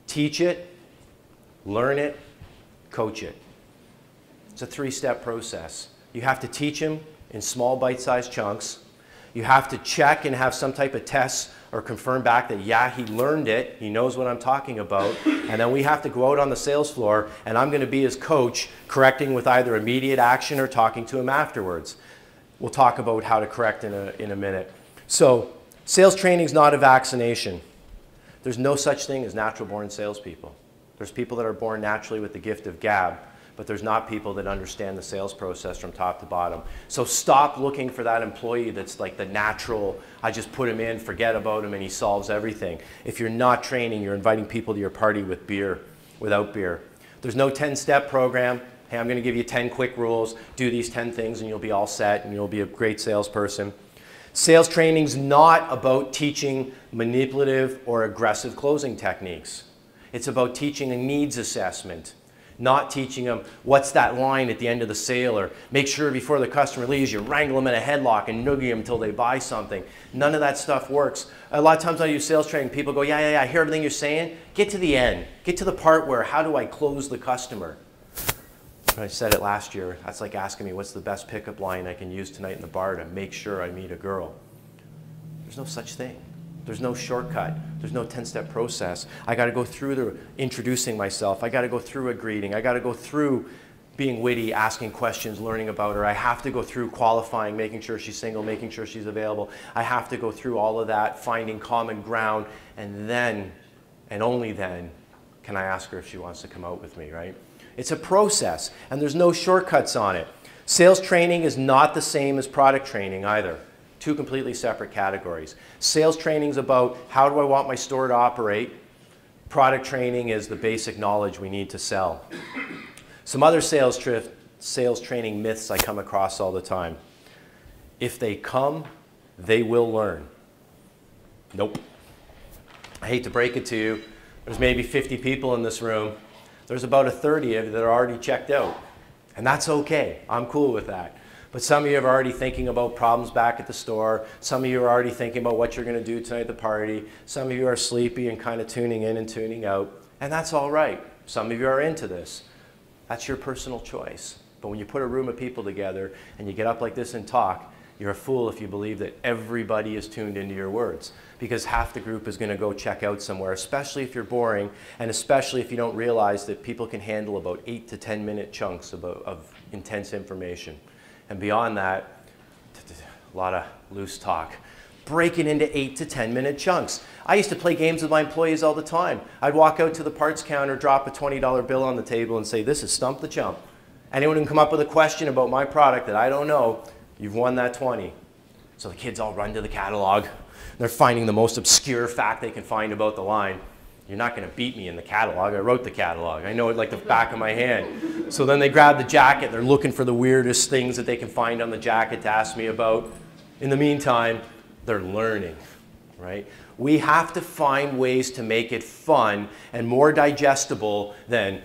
Teach it, learn it, coach it. It's a three-step process. You have to teach him in small bite-sized chunks. You have to check and have some type of test or confirm back that, yeah, he learned it, he knows what I'm talking about, and then we have to go out on the sales floor and I'm going to be his coach, correcting with either immediate action or talking to him afterwards. We'll talk about how to correct in a minute. So, sales training is not a vaccination. There's no such thing as natural-born salespeople. There's people that are born naturally with the gift of gab, but there's not people that understand the sales process from top to bottom. So stop looking for that employee that's like the natural, I just put him in, forget about him, and he solves everything. If you're not training, you're inviting people to your party with beer, without beer. There's no 10-step program. Hey, I'm going to give you 10 quick rules. Do these 10 things and you'll be all set and you'll be a great salesperson. Sales training's not about teaching manipulative or aggressive closing techniques. It's about teaching a needs assessment. Not teaching them what's that line at the end of the sale, or make sure before the customer leaves you wrangle them in a headlock and noogie them until they buy something. None of that stuff works. A lot of times I use sales training, people go, yeah, I hear everything you're saying. Get to the end. Get to the part where how do I close the customer? I said it last year. That's like asking me what's the best pickup line I can use tonight in the bar to make sure I meet a girl. There's no such thing. There's no shortcut. There's no 10-step process. I got to go through the introducing myself. I got to go through a greeting. I got to go through being witty, asking questions, learning about her. I have to go through qualifying, making sure she's single, making sure she's available. I have to go through all of that, finding common ground, and then, and only then, can I ask her if she wants to come out with me, right? It's a process, and there's no shortcuts on it. Sales training is not the same as product training either. Two completely separate categories. Sales training is about how do I want my store to operate. Product training is the basic knowledge we need to sell. Some other sales training myths I come across all the time. If they come, they will learn. Nope. I hate to break it to you. There's maybe 50 people in this room. There's about 30 of you that are already checked out. And that's okay. I'm cool with that. But some of you are already thinking about problems back at the store. Some of you are already thinking about what you're going to do tonight at the party. Some of you are sleepy and kind of tuning in and tuning out. And that's all right. Some of you are into this. That's your personal choice. But when you put a room of people together and you get up like this and talk, you're a fool if you believe that everybody is tuned into your words. Because half the group is going to go check out somewhere, especially if you're boring, and especially if you don't realize that people can handle about 8 to 10 minute chunks of intense information. And beyond that, a lot of loose talk. Break it into 8 to 10 minute chunks. I used to play games with my employees all the time. I'd walk out to the parts counter, drop a $20 bill on the table and say, this is Stump the Chump. Anyone who can come up with a question about my product that I don't know, you've won that 20. So the kids all run to the catalog. They're finding the most obscure fact they can find about the line. You're not going to beat me in the catalog. I wrote the catalog. I know it like the back of my hand. So then they grab the jacket. They're looking for the weirdest things that they can find on the jacket to ask me about. In the meantime, they're learning, right? We have to find ways to make it fun and more digestible than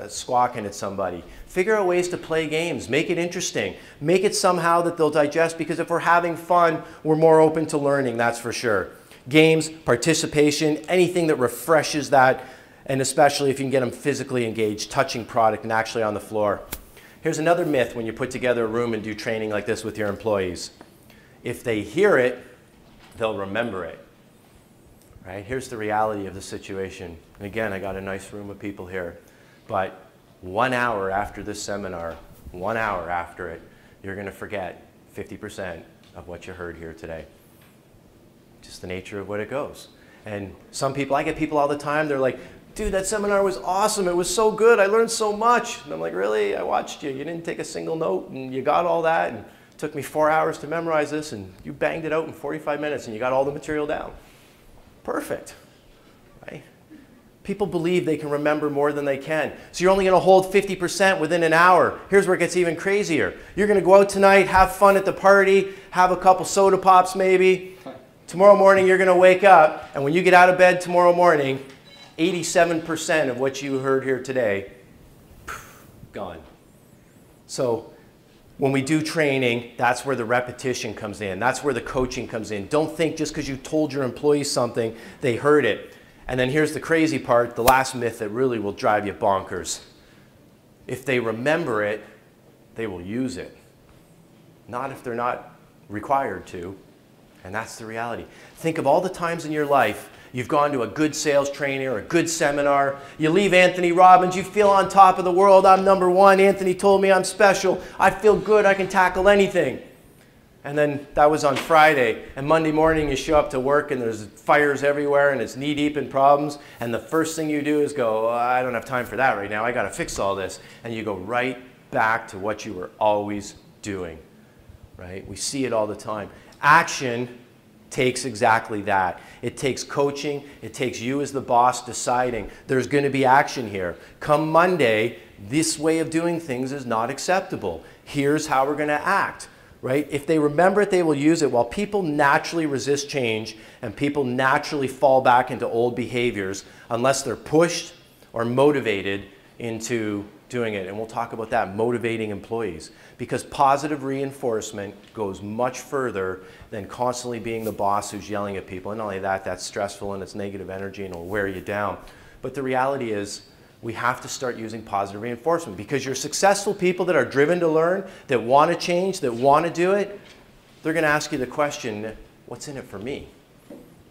squawking at somebody. Figure out ways to play games. Make it interesting. Make it somehow that they'll digest, because if we're having fun, we're more open to learning, that's for sure. Games, participation, anything that refreshes that, and especially if you can get them physically engaged, touching product and actually on the floor. Here's another myth when you put together a room and do training like this with your employees. If they hear it, they'll remember it. Right? Here's the reality of the situation. And again, I got a nice room of people here. But 1 hour after this seminar, 1 hour after it, you're going to forget 50% of what you heard here today. Just the nature of what it goes. And some people, I get people all the time, they're like, dude, that seminar was awesome. It was so good. I learned so much. And I'm like, really? I watched you. You didn't take a single note, and you got all that. And it took me 4 hours to memorize this, and you banged it out in 45 minutes, and you got all the material down. Perfect, right? People believe they can remember more than they can. So you're only going to hold 50% within an hour. Here's where it gets even crazier. You're going to go out tonight, have fun at the party, have a couple soda pops maybe. Tomorrow morning you're going to wake up, and when you get out of bed tomorrow morning, 87% of what you heard here today, gone. So when we do training, that's where the repetition comes in. That's where the coaching comes in. Don't think just because you told your employees something, they heard it. And then here's the crazy part, the last myth that really will drive you bonkers. If they remember it, they will use it. Not if they're not required to. And that's the reality. Think of all the times in your life you've gone to a good sales training or a good seminar. You leave Anthony Robbins, you feel on top of the world. I'm number one. Anthony told me I'm special. I feel good. I can tackle anything. And then that was on Friday. And Monday morning you show up to work and there's fires everywhere and it's knee deep in problems. And the first thing you do is go, oh, I don't have time for that right now. I got to fix all this. And you go right back to what you were always doing. Right? We see it all the time. Action takes exactly that. It takes coaching. It takes you as the boss deciding there's going to be action here. Come Monday, this way of doing things is not acceptable. Here's how we're going to act. Right? If they remember it, they will use it. While people naturally resist change and people naturally fall back into old behaviors unless they're pushed or motivated into doing it. And we'll talk about that, motivating employees. Because positive reinforcement goes much further than constantly being the boss who's yelling at people. And not only that, that's stressful and it's negative energy and it'll wear you down. But the reality is we have to start using positive reinforcement because your successful people that are driven to learn, that want to change, that want to do it, they're going to ask you the question, what's in it for me?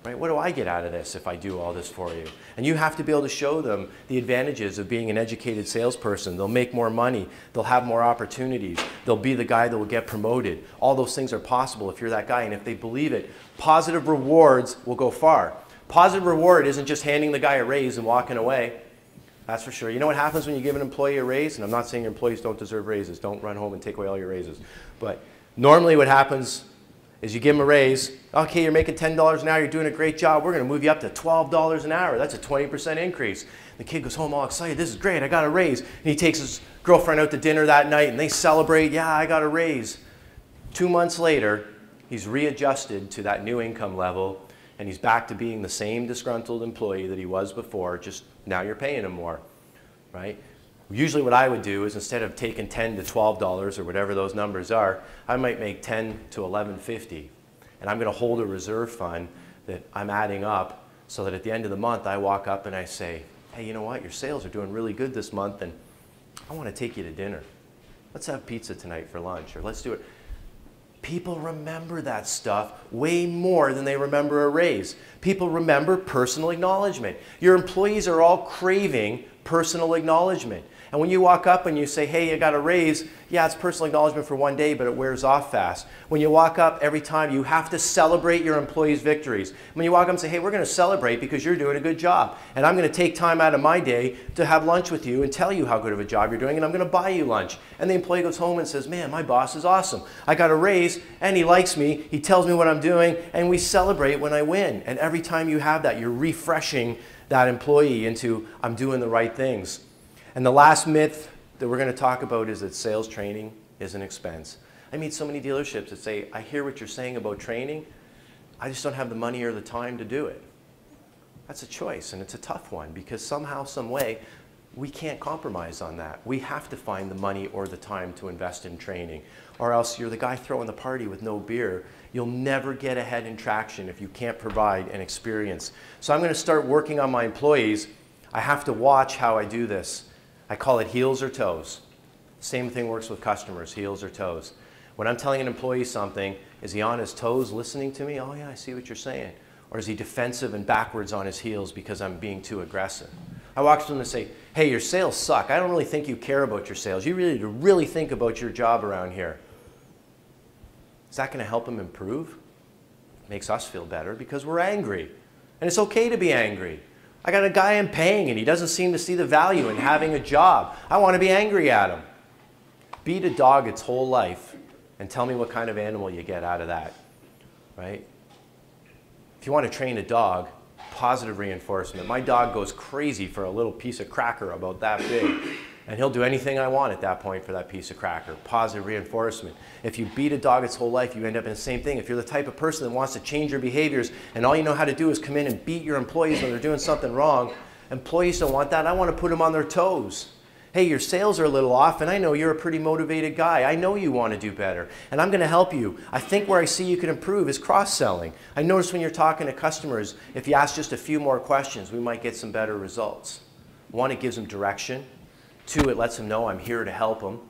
Right? What do I get out of this if I do all this for you? And you have to be able to show them the advantages of being an educated salesperson. They'll make more money. They'll have more opportunities. They'll be the guy that will get promoted. All those things are possible if you're that guy. And if they believe it, positive rewards will go far. Positive reward isn't just handing the guy a raise and walking away. That's for sure. You know what happens when you give an employee a raise? And I'm not saying your employees don't deserve raises. Don't run home and take away all your raises. But normally what happens is you give them a raise. Okay, you're making $10 an hour. You're doing a great job. We're going to move you up to $12 an hour. That's a 20% increase. The kid goes home all excited. This is great. I got a raise. And he takes his girlfriend out to dinner that night, and they celebrate. Yeah, I got a raise. 2 months later, he's readjusted to that new income level, and he's back to being the same disgruntled employee that he was before, just now you're paying him more, right? Usually what I would do is instead of taking $10 to $12 or whatever those numbers are, I might make $10 to $11.50. And I'm going to hold a reserve fund that I'm adding up so that at the end of the month I walk up and I say, hey, you know what? Your sales are doing really good this month and I want to take you to dinner. Let's have pizza tonight for lunch, or let's do it. People remember that stuff way more than they remember a raise. People remember personal acknowledgement. Your employees are all craving personal acknowledgement. And when you walk up and you say, hey, you got a raise, yeah, it's personal acknowledgement for one day, but it wears off fast. When you walk up every time, you have to celebrate your employees' victories. When you walk up and say, hey, we're going to celebrate because you're doing a good job. And I'm going to take time out of my day to have lunch with you and tell you how good of a job you're doing, and I'm going to buy you lunch. And the employee goes home and says, man, my boss is awesome. I got a raise, and he likes me. He tells me what I'm doing, and we celebrate when I win. And every time you have that, you're refreshing that employee into, I'm doing the right things. And the last myth that we're going to talk about is that sales training is an expense. I meet so many dealerships that say, I hear what you're saying about training, I just don't have the money or the time to do it. That's a choice, and it's a tough one because somehow, some way, we can't compromise on that. We have to find the money or the time to invest in training, or else you're the guy throwing the party with no beer. You'll never get ahead in traction if you can't provide an experience. So I'm going to start working on my employees. I have to watch how I do this. I call it heels or toes. Same thing works with customers, heels or toes. When I'm telling an employee something, is he on his toes listening to me? Oh yeah, I see what you're saying. Or is he defensive and backwards on his heels because I'm being too aggressive? I walk up to them and say, hey, your sales suck. I don't really think you care about your sales. You really need to really think about your job around here. Is that going to help them improve? It makes us feel better because we're angry. And it's okay to be angry. I got a guy I'm paying and he doesn't seem to see the value in having a job. I want to be angry at him. Beat a dog its whole life and tell me what kind of animal you get out of that, right? If you want to train a dog, positive reinforcement. My dog goes crazy for a little piece of cracker about that big. And he'll do anything I want at that point for that piece of cracker. Positive reinforcement. If you beat a dog its whole life, you end up in the same thing. If you're the type of person that wants to change your behaviors and all you know how to do is come in and beat your employees when they're doing something wrong, employees don't want that. I want to put them on their toes. Hey, your sales are a little off, and I know you're a pretty motivated guy. I know you want to do better, and I'm going to help you. I think where I see you can improve is cross-selling. I notice when you're talking to customers, if you ask just a few more questions, we might get some better results. 1, it gives them direction. 2, it lets them know I'm here to help them.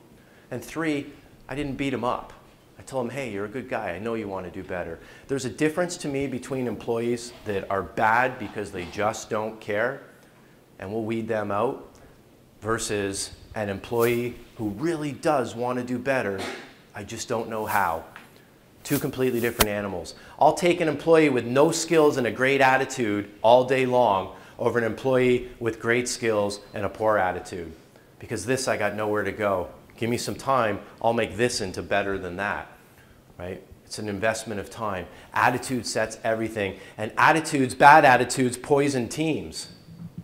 And 3, I didn't beat them up. I told them, hey, you're a good guy. I know you want to do better. There's a difference to me between employees that are bad because they just don't care, and we'll weed them out, versus an employee who really does want to do better. I just don't know how. 2 completely different animals. I'll take an employee with no skills and a great attitude all day long over an employee with great skills and a poor attitude. Because this, I got nowhere to go. Give me some time, I'll make this into better than that, right? It's an investment of time. Attitude sets everything. And attitudes, bad attitudes, poison teams,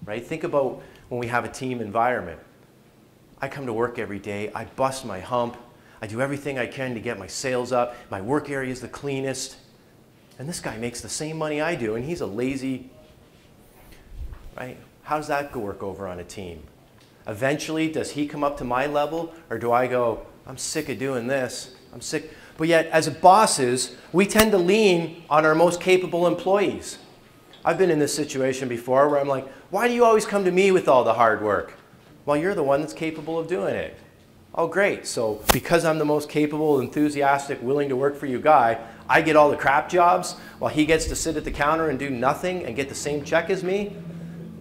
right? Think about when we have a team environment. I come to work every day, I bust my hump, I do everything I can to get my sales up, my work area is the cleanest, and this guy makes the same money I do, and he's a lazy, right? How does that work over on a team? Eventually, does he come up to my level, or do I go, I'm sick of doing this, I'm sick. But yet, as bosses, we tend to lean on our most capable employees. I've been in this situation before where I'm like, why do you always come to me with all the hard work? Well, you're the one that's capable of doing it. Oh, great. So because I'm the most capable, enthusiastic, willing to work for you guy, I get all the crap jobs while he gets to sit at the counter and do nothing and get the same check as me?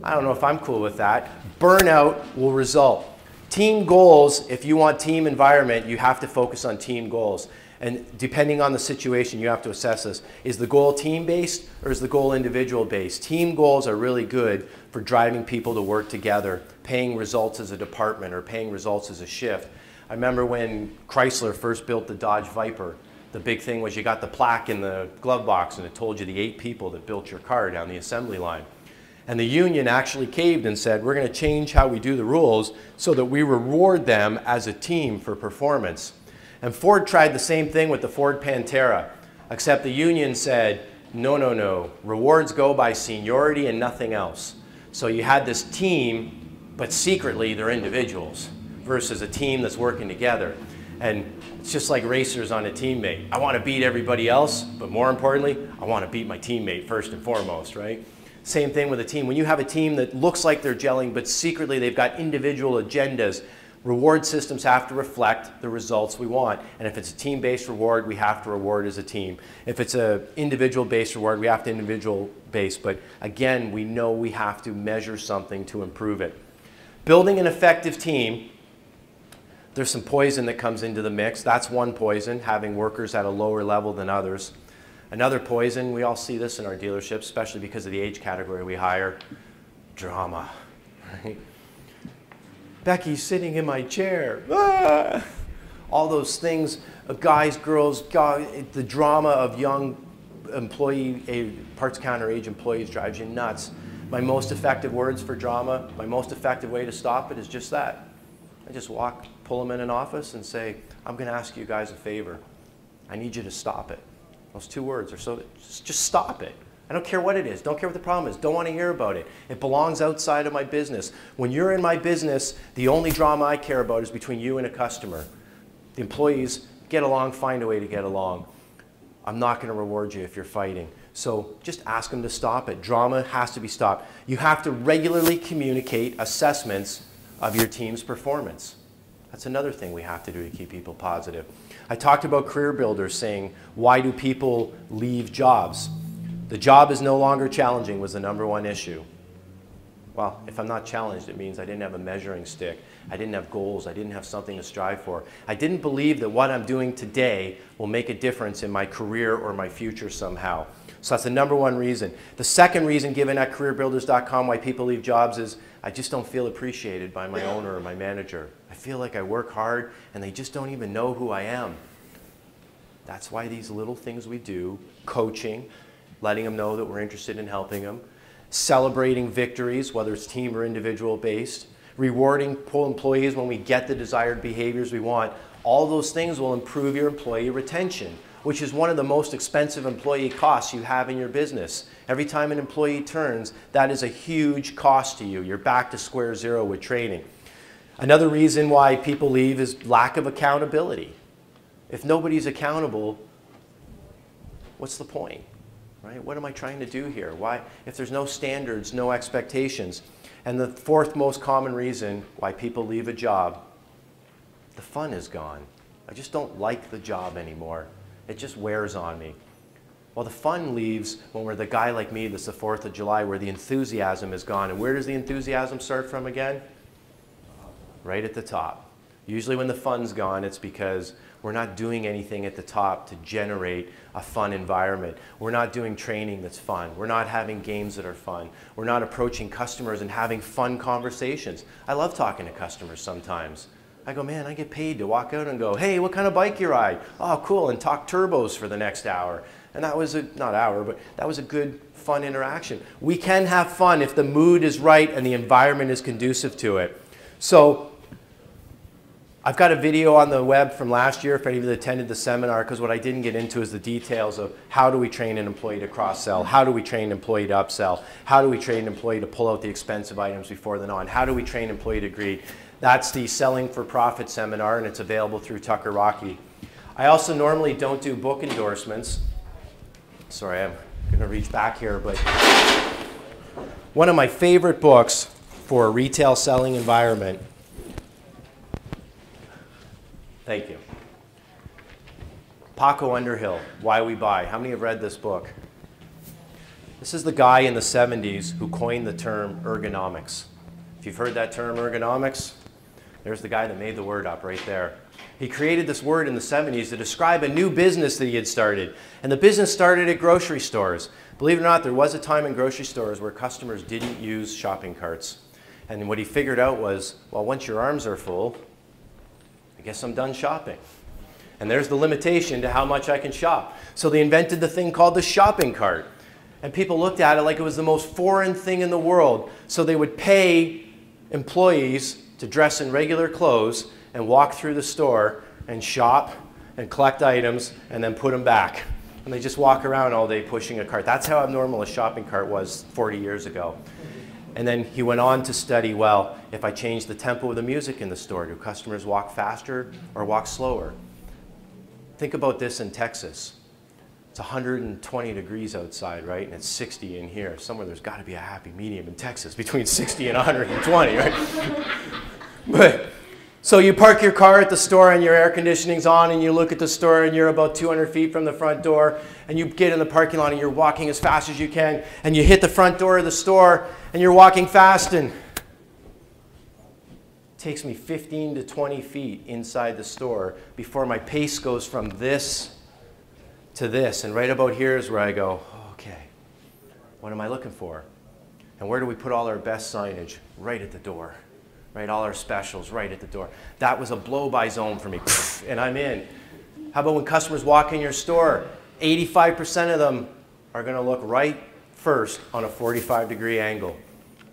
I don't know if I'm cool with that. Burnout will result. Team goals, if you want team environment, you have to focus on team goals. And depending on the situation, you have to assess this. Is the goal team-based or is the goal individual-based? Team goals are really good for driving people to work together, paying results as a department or paying results as a shift. I remember when Chrysler first built the Dodge Viper, the big thing was you got the plaque in the glove box and it told you the 8 people that built your car down the assembly line. And the union actually caved and said, we're going to change how we do the rules so that we reward them as a team for performance. And Ford tried the same thing with the Ford Pantera, except the union said, no, no, no, rewards go by seniority and nothing else. So you had this team, but secretly they're individuals, versus a team that's working together. And it's just like racers on a teammate. I want to beat everybody else, but more importantly, I want to beat my teammate first and foremost, right? Same thing with a team. When you have a team that looks like they're gelling, but secretly they've got individual agendas, reward systems have to reflect the results we want. And if it's a team-based reward, we have to reward as a team. If it's an individual-based reward, we have to individual-based. But again, we know we have to measure something to improve it. Building an effective team, there's some poison that comes into the mix. That's one poison, having workers at a lower level than others. Another poison, we all see this in our dealerships, especially because of the age category we hire, drama, right? Becky's sitting in my chair. Ah! All those things, guys, girls, the drama of young employee, parts counter age employees drives you nuts. My most effective words for drama, my most effective way to stop it is just that. I just pull them in an office and say, I'm going to ask you guys a favor. I need you to stop it. Those 2 words are so, just stop it. I don't care what it is. Don't care what the problem is. Don't want to hear about it. It belongs outside of my business. When you're in my business, the only drama I care about is between you and a customer. The employees get along, find a way to get along. I'm not going to reward you if you're fighting. So just ask them to stop it. Drama has to be stopped. You have to regularly communicate assessments of your team's performance. That's another thing we have to do to keep people positive. I talked about career builders saying, why do people leave jobs? The job is no longer challenging was the #1 issue. Well, if I'm not challenged, it means I didn't have a measuring stick. I didn't have goals. I didn't have something to strive for. I didn't believe that what I'm doing today will make a difference in my career or my future somehow. So that's the number one reason. The second reason given at careerbuilders.com why people leave jobs is I just don't feel appreciated by my owner or my manager. I feel like I work hard and they just don't even know who I am. That's why these little things we do, coaching, letting them know that we're interested in helping them, celebrating victories, whether it's team or individual based, rewarding employees when we get the desired behaviors we want, all those things will improve your employee retention, which is one of the most expensive employee costs you have in your business. Every time an employee turns, that is a huge cost to you. You're back to square zero with training. Another reason why people leave is lack of accountability. If nobody's accountable, what's the point? Right? What am I trying to do here? Why, if there's no standards, no expectations? And the fourth most common reason why people leave a job, the fun is gone. I just don't like the job anymore. It just wears on me. Well, the fun leaves when we're the guy like me that's the 4th of July where the enthusiasm is gone. And where does the enthusiasm start from again? Right at the top. Usually when the fun's gone, it's because we're not doing anything at the top to generate a fun environment. We're not doing training that's fun. We're not having games that are fun. We're not approaching customers and having fun conversations. I love talking to customers sometimes. I go, man, I get paid to walk out and go, hey, what kind of bike you ride? Oh, cool, and talk turbos for the next hour. And that was not hour, but that was a good, fun interaction. We can have fun if the mood is right and the environment is conducive to it. So I've got a video on the web from last year for any of you that attended the seminar, because what I didn't get into is the details of how do we train an employee to cross-sell, how do we train an employee to upsell, how do we train an employee to pull out the expensive items before the non, how do we train an employee to greet. That's the Selling for Profit seminar, and it's available through Tucker Rocky. I also normally don't do book endorsements. Sorry, I'm going to reach back here, but one of my favorite books for a retail selling environment. Thank you. Paco Underhill, Why We Buy. How many have read this book? This is the guy in the 70s who coined the term ergonomics. If you've heard that term ergonomics, there's the guy that made the word up right there. He created this word in the 70s to describe a new business that he had started. And the business started at grocery stores. Believe it or not, there was a time in grocery stores where customers didn't use shopping carts. And what he figured out was, well, once your arms are full, I guess I'm done shopping. And there's the limitation to how much I can shop. So they invented the thing called the shopping cart. And people looked at it like it was the most foreign thing in the world. So they would pay employees to dress in regular clothes and walk through the store and shop and collect items and then put them back. And they just walk around all day pushing a cart. That's how abnormal a shopping cart was 40 years ago. And then he went on to study, well, if I change the tempo of the music in the store, do customers walk faster or walk slower? Think about this in Texas. It's 120 degrees outside, right? And it's 60 in here. Somewhere there's got to be a happy medium in Texas between 60 and 120, right? But so you park your car at the store and your air conditioning's on and you look at the store and you're about 200 feet from the front door and you get in the parking lot and you're walking as fast as you can and you hit the front door of the store and you're walking fast and it takes me 15 to 20 feet inside the store before my pace goes from this to this. And right about here is where I go, okay, what am I looking for? And where do we put all our best signage? Right at the door. Right, all our specials right at the door. That was a blow-by zone for me, and I'm in. How about when customers walk in your store? 85% of them are going to look right first on a 45-degree angle.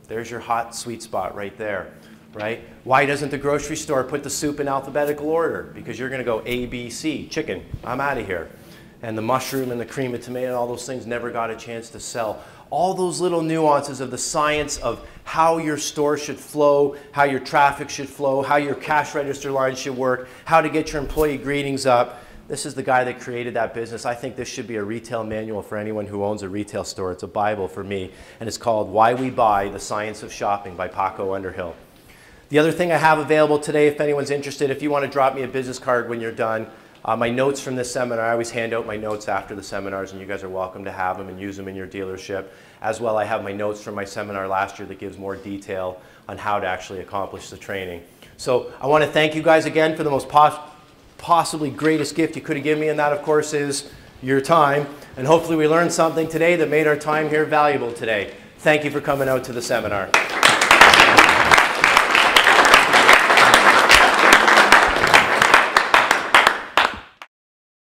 There's your hot sweet spot right there, right? Why doesn't the grocery store put the soup in alphabetical order? Because you're going to go A, B, C, chicken, I'm out of here. And the mushroom and the cream of tomato and all those things never got a chance to sell. All those little nuances of the science of how your store should flow, how your traffic should flow, how your cash register line should work, how to get your employee greetings up. This is the guy that created that business. I think this should be a retail manual for anyone who owns a retail store. It's a Bible for me, and it's called Why We Buy, The Science of Shopping by Paco Underhill. The other thing I have available today, if anyone's interested, if you want to drop me a business card when you're done, My notes from this seminar, I always hand out my notes after the seminars, and you guys are welcome to have them and use them in your dealership. As well, I have my notes from my seminar last year that gives more detail on how to actually accomplish the training. So I want to thank you guys again for the most possibly greatest gift you could have given me, and that of course is your time. And hopefully we learned something today that made our time here valuable today. Thank you for coming out to the seminar.